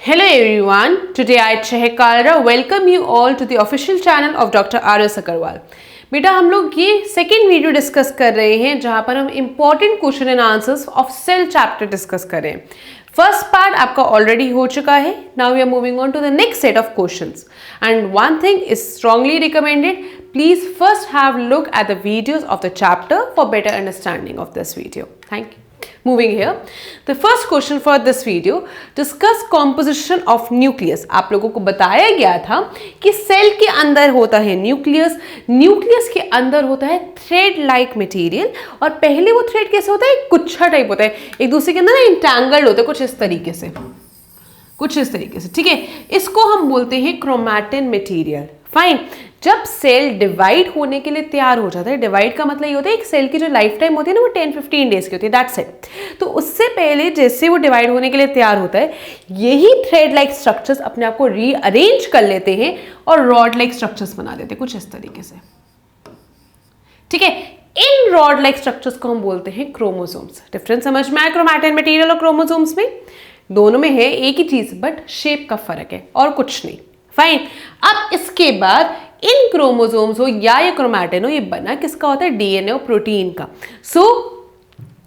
Hello everyone, today I Chehak Kalra welcome you all to the official channel of Dr. Aggarwal. बेटा हम लोग ये second video discuss कर रहे हैं जहाँ पर हम important question and answers of cell chapter discuss कर रहे हैं. फर्स्ट पार्ट आपका ऑलरेडी हो चुका है. Now we are moving on to the next set of questions and one thing is strongly recommended, please first have a look at the videos of the chapter for better understanding of this video. Thank you. Moving here, the first question for this video, discuss composition of nucleus. आप लोगों को बताया गया था कि cell के अंदर होता है न्यूक्लियस, न्यूक्लियस के अंदर होता है थ्रेड लाइक मटेरियल और पहले वो थ्रेड कैसे होता है, गुच्छा टाइप होता है, एक दूसरे के अंदर ना इंटैंगल्ड होता है कुछ इस तरीके से, ठीक है. इसको हम बोलते हैं क्रोमैटिन मटेरियल. फाइन. जब सेल डिवाइड होने के लिए तैयार हो जाता है, डिवाइड का मतलब ये होता है एक सेल की जो लाइफ टाइम होती है ना वो 10-15 डेज की होती है, दैट्स इट. तो उससे पहले जैसे वो डिवाइड होने के लिए तैयार होता है, यही थ्रेड लाइक स्ट्रक्चर्स अपने आप को रीअरेंज कर लेते हैं और रॉड लाइक स्ट्रक्चर्स बना देते हैं कुछ इस तरीके से. ठीक है. इन रॉड लाइक स्ट्रक्चर्स को हम बोलते हैं क्रोमोसोम्स. डिफरेंस समझ में आया क्रोमैटिन मटेरियल और क्रोमोसोम्स में? दोनों में है एक ही चीज, बट शेप का फर्क है और कुछ नहीं. फाइन. अब इसके बाद इन क्रोमोसोम्स हो या ये क्रोमैटिन हो, ये बना किसका होता है, डीएनए और प्रोटीन का. सो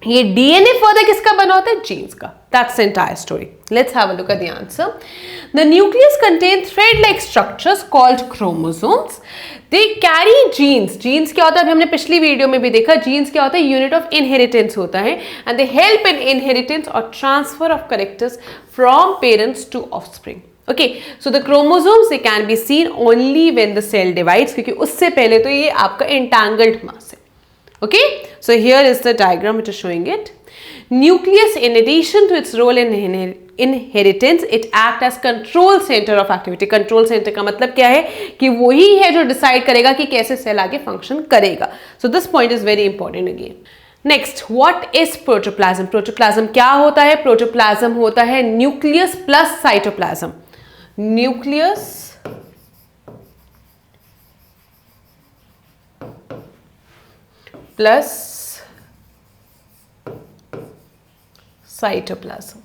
ये डीएनए फर्दर किसका बना होता है, जीन्स का. That's the entire story. Let's have a look at the answer. The nucleus contain thread like structures called chromosomes. They carry genes. Genes क्या होता है, अभी हमने पिछली वीडियो में भी देखा, जीन्स क्या होता है, यूनिट ऑफ इनहेरिटेंस होता है and they help in inheritance और transfer of characters from parents to offspring. Okay, so the chromosomes they can be seen only when the cell divides, क्योंकि उससे पहले तो ये आपका entangled mass है. Okay, so here is the diagram which is showing it. Nucleus, in addition to its role in inheritance, it act as control center of activity. Control center का मतलब क्या है कि वही है जो डिसाइड करेगा कि कैसे सेल आगे फंक्शन करेगा. So this point is very important again. Next, what is protoplasm. Protoplasm क्या होता है, प्रोटोप्लाज्म होता है nucleus plus cytoplasm. Nucleus plus cytoplasm,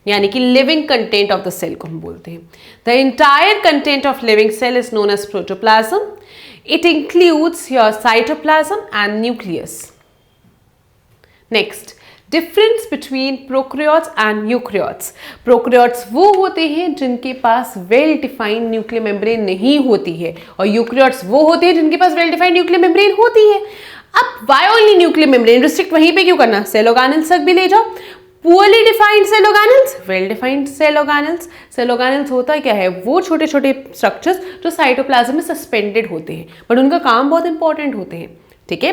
यानी कि living content of the cell को हम बोलते हैं. The entire content of living cell is known as protoplasm. It includes your cytoplasm and nucleus. Next, difference between prokaryotes and eukaryotes. Prokaryotes वो होते हैं जिनके पास वेल डिफाइंड न्यूक्लियर मेम्ब्रेन नहीं होती है और यूकैरियोट्स वो होते हैं जिनके पास वेल डिफाइंड न्यूक्लियर मेम्ब्रेन होती है. अब why only nuclear membrane, restrict वहीं पे क्यों करना, सेल ऑर्गेनेल्स तक भी ले जाओ. Poorly defined cell organelles, well defined cell organelles. Cell organelles होता क्या है, वो छोटे छोटे स्ट्रक्चर्स जो साइटोप्लाज्म में सस्पेंडेड होते हैं बट उनका काम बहुत इंपॉर्टेंट होते हैं. ठीक है.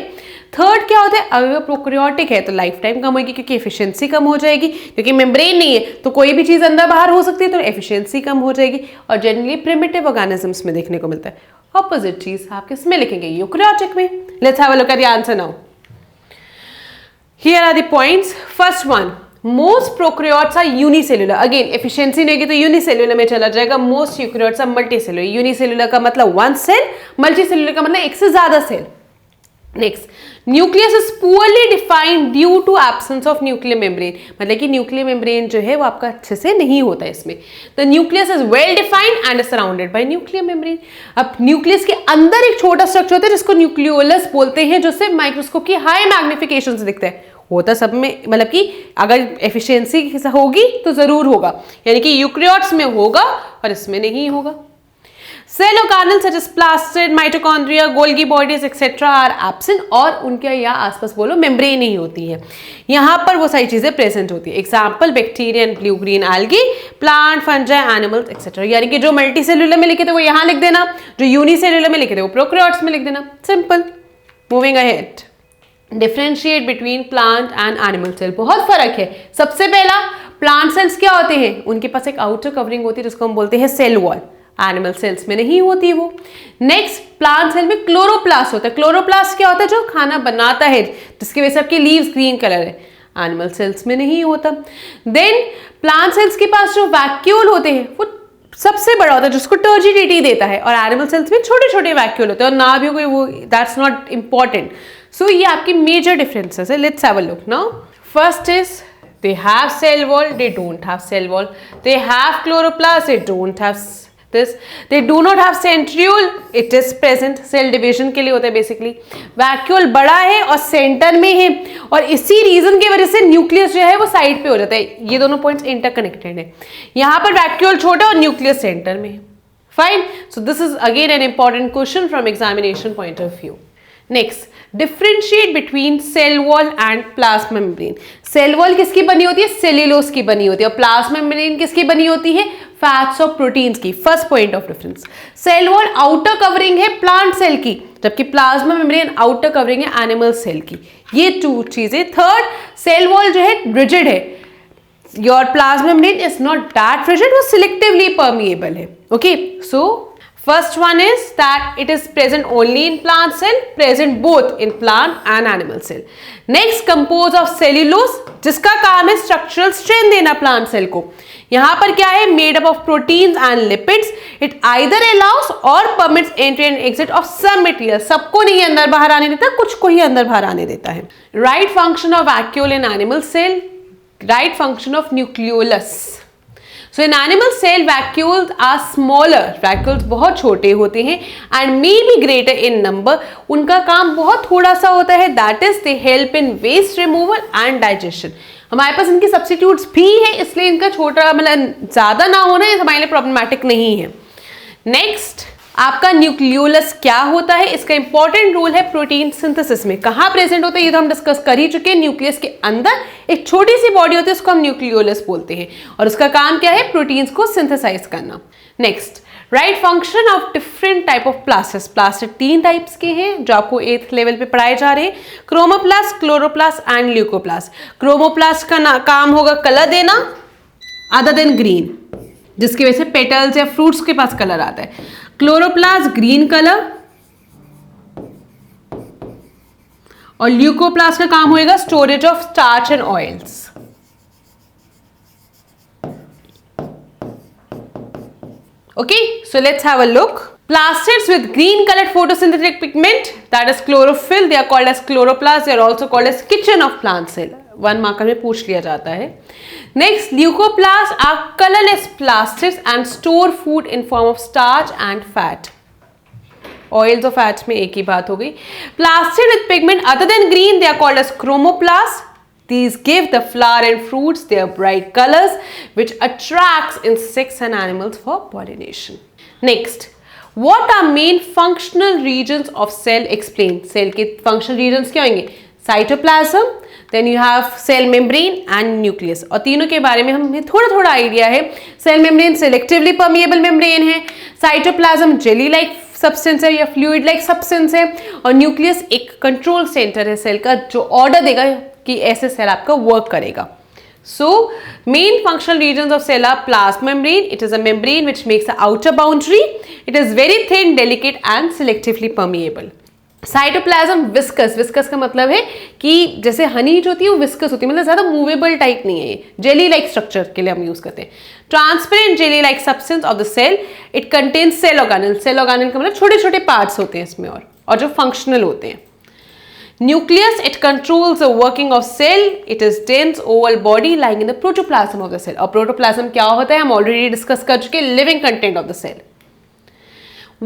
थर्ड क्या होता है, अगर वो प्रोकैरियोटिक है तो लाइफ टाइम कम होगी क्योंकि एफिशिएंसी कम हो जाएगी, क्योंकि मेम्ब्रेन नहीं है तो कोई भी चीज अंदर बाहर हो सकती है तो एफिशिएंसी कम हो जाएगी. और जनरली प्रिमिटिव ऑर्गेनिजम्स में देखने को मिलता है. ऑपोजिट चीज आप किस में लिखेंगे, यूकैरियोटिक में. Let's have a look at the answer now. Here are the points. First one, most prokaryotes are unicellular. Again efficiency नहीं होगी तो यूनिसेल्युलर में चला जाएगा. Most eukaryotes are multicellular. Unicellular का मतलब वन सेल, मल्टीसेल्युलर का मतलब एक से ज्यादा cell. Next, nucleus is poorly defined due to absence of nuclear membrane. मतलब कि न्यूक्लियर मेम्ब्रेन जो है वो आपका अच्छे से नहीं होता है इसमें. The nucleus is well defined and surrounded by nuclear membrane. अब न्यूक्लियस के अंदर एक छोटा स्ट्रक्चर होता है जिसको न्यूक्लियोलस बोलते हैं, जो सिर्फ माइक्रोस्कोप की हाई मैग्निफिकेशन से दिखता है. होता सब में, मतलब कि अगर एफिशिएंसी होगी तो जरूर होगा, यानी कि यूकैरियोट्स में होगा और इसमें नहीं होगा. Cell organelles such as plastid, mitochondria, Golgi bodies etcetera are absent. और उनके यहाँ आसपास बोलो मेम्ब्रेन नहीं होती है, यहाँ पर वो सारी चीजें प्रेजेंट होती है. Example, bacteria and blue green algae, plant, fungi, animals etcetera. यानी कि जो मल्टी सेल्युलर में लिखे थे वो यहाँ लिख देना, जो यूनिसेल्युलर में लिखे थे वो प्रोकैरियोट्स में लिख देना. Simple. Moving ahead. Differentiate between plant and animal cell. बहुत फर्क है. सबसे पहला, प्लांट सेल्स क्या होते हैं, उनके पास एक आउटर कवरिंग होती है जिसको हम बोलते हैं सेल वॉल. एनिमल सेल्स में नहीं होती वो. नेक्स्ट, प्लांट सेल में क्लोरोप्लास्ट होता है. क्लोरोप्लास्ट क्या होता है, जो खाना बनाता है, जिसकी वजह से आपकी लीव्स ग्रीन कलर है. एनिमल सेल्स में नहीं होता. देन प्लांट सेल्स के पास जो वैक्यूल होते हैं वो सबसे बड़ा होता है जिसको टर्जिडिटी देता है, और एनिमल सेल्स में छोटे छोटे वैक्यूल होते हैं और ना भी कोई वो, दैट्स नॉट इंपॉर्टेंट. सो ये आपकी मेजर डिफरेंसेस है. Let's have a look now. First is they have cell wall, they don't have cell wall. They have chloroplast, they don't have this. They do not have centriole, it is present. Cell division के लिए होता है basically. Vacuole बड़ा है और centre में है, और इसी रीजन की वजह से न्यूक्लियस जो है वो साइड पे हो जाता है. ये दोनों पॉइंट्स इंटरकनेक्टेड है. यहाँ पर वैक्यूल छोटा और न्यूक्लियस सेंटर में है. Fine. So this is again an important question from examination point of view. Next, differentiate between cell wall and plasma membrane. Cell wall किसकी बनी होती है? सेल्यूलोज की बनी होती है. और प्लाज्मा मेम्ब्रेन किसकी बनी होती है? फैट्स और प्रोटीन्स की. First point of difference. Cell wall outer covering है प्लांट सेल की, जबकि प्लाज्मा मेम्ब्रेन आउटर कवरिंग है एनिमल सेल की. ये टू चीजें. थर्ड, सेल वॉल जो है रिजिड है. Your plasma membrane is not that rigid, वो सिलेक्टिवली परमिएबल है. Okay, so first one is that it is present only in plant cell, present both in plant and animal cell. Next, composed of cellulose, जिसका काम है structural strength देना plant cell को. यहाँ पर क्या है? Made up of proteins and lipids. It either allows or permits entry and exit of some material. सबको नहीं अंदर बाहर आने देता, कुछ को ही अंदर बाहर आने देता है. Right function of vacuole in animal cell, right function of nucleolus. So in animal cell vacuoles are smaller, vacuoles बहुत छोटे होते हैं and may be greater in number. उनका काम बहुत थोड़ा सा होता है, that is they help in waste removal and digestion. हमारे पास इनके सब्स्टिट्यूट्स भी है, इसलिए इनका छोटा मतलब ज़्यादा ना होना ये हमारे लिए प्रॉब्लमैटिक नहीं है. नेक्स्ट, आपका न्यूक्लियोलस क्या होता है? इसका इंपॉर्टेंट रोल है प्रोटीन सिंथेसिस में. कहाँ प्रेजेंट होता है ये तो हम डिस्कस कर ही चुके हैं. न्यूक्लियस के अंदर एक छोटी सी बॉडी होती है, उसको हम न्यूक्लियोलस बोलते हैं, और उसका काम क्या है? प्रोटीन्स को सिंथेसाइज करना. Next, right function of different type of plastid. Plastid 3 types के हैं जो आपको 8th लेवल पे पढ़ाए जा रहे हैं. Chromoplast, chloroplast and leucoplast. Chromoplast का काम होगा कलर देना अदर देन ग्रीन, जिसकी वजह से पेटल्स या फ्रूट्स के पास कलर आता है. क्लोरोप्लास्ट ग्रीन कलर, और ल्यूकोप्लास्ट का काम होएगा storage of starch and oils. Okay, so let's have a look. Plastids with green colored photosynthetic pigment, that is chlorophyll, they are called as chloroplasts. They are also called as kitchen of plant cell. 1 marker में पूछ लिया जाता है. Next, leucoplasts are colorless plastids and store food in form of starch and fat. Oils और fats में एक ही बात हो गई. Plastid with pigment other than green, they are called as chromoplasts. These give the flower and fruits their bright colors, which attracts insects and animals for pollination. Next, what are main functional regions of cell? Explain. Cell के functional regions क्या होंगे? Cytoplasm, then you have cell membrane and nucleus. और तीनों के बारे में हमें थोड़ा आइडिया है. Cell membrane selectively permeable membrane है. Cytoplasm jelly like सब्सटेंस है या फ्लूइड लाइक सब्सटेंस है, और न्यूक्लियस एक कंट्रोल सेंटर है सेल का जो ऑर्डर देगा कि ऐसे सेल आपका वर्क करेगा. So main functional reasons of cell are plasma membrane. It is a membrane which makes a outer boundary. It is very thin, delicate and selectively permeable. Cytoplasm viscous. Viscous का मतलब है कि जैसे हनी जो होती है वो विस्कस होती है, मतलब ज्यादा मूवेबल टाइप नहीं है. जेली लाइक स्ट्रक्चर के लिए हम यूज करते हैं. Transparent jelly like substance of the cell. It contains cell organelle. Cell organelle का मतलब छोटे छोटे पार्ट्स होते हैं इसमें, और जो फंक्शनल होते हैं. Nucleus, it controls the working of cell. It is dense oval body lying in the protoplasm of the cell. और प्रोटोप्लाज्म क्या होता है हम ऑलरेडी डिस्कस कर चुके हैं. Living content of the cell.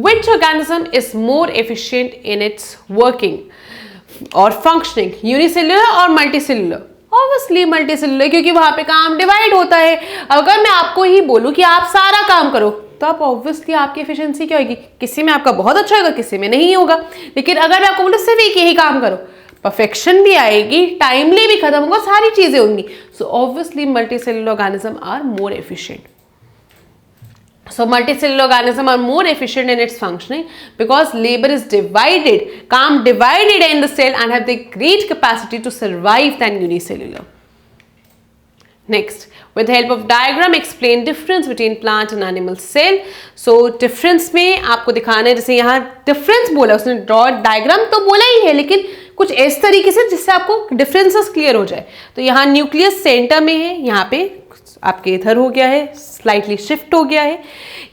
Which organism is more efficient in its working or functioning, unicellular or multicellular? Obviously multicellular, क्योंकि वहां पे काम डिवाइड होता है. अगर मैं आपको ही बोलूं कि आप सारा काम करो तो आप ऑब्वियसली आपकी एफिशिएंसी क्या होगी? किसी में आपका बहुत अच्छा होगा, किसी में नहीं होगा. लेकिन अगर मैं आपको बोलूं सिर्फ एक ही काम करो, परफेक्शन भी आएगी, टाइमली भी खत्म होगा, सारी चीजें होंगी. So obviously multicellular organism are more efficient. So multicellular organisms are more efficient in its functioning because labor is divided, काम divided in the cell and have the great capacity to survive than unicellular. Next, with the help of diagram, explain difference between plant and animal cell. So difference में आपको दिखाना है, जैसे यहाँ difference बोला उसने, draw diagram तो बोला ही है, लेकिन कुछ इस तरीके से जिससे आपको differences clear हो जाए. तो यहाँ न्यूक्लियस सेंटर में है, यहाँ पे आपके इधर हो गया है, स्लाइटली शिफ्ट हो गया है.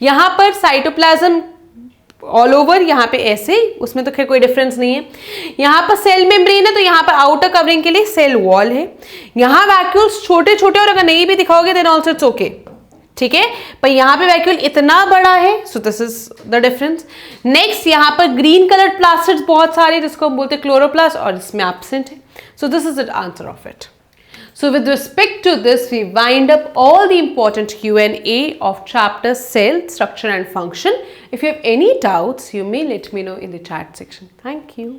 यहाँ पर साइटोप्लाज्म ऑल ओवर यहाँ पे ऐसे, उसमें तो खैर कोई डिफरेंस नहीं है। यहाँ पर सेल मेम्ब्रेन है तो यहाँ पर आउटर कवरिंग के लिए सेल वॉल है। यहाँ वैक्यूल्स छोटे छोटे, और अगर नहीं भी दिखाओगे देन ऑल्सो इट्स ओके, ठीक है, पर यहाँ पे वैक्यूल इतना बड़ा है, सो this is the difference. Next यहाँ पर ग्रीन कलर प्लास्टिड्स बहुत सारे, जिसको हम बोलते हैं क्लोरोप्लास्ट, और इसमें एब्सेंट है। सो this is the answer of it. So with respect to this, we wind up all the important Q&A of chapter Cell, Structure and Function. If you have any doubts, you may let me know in the chat section. Thank you.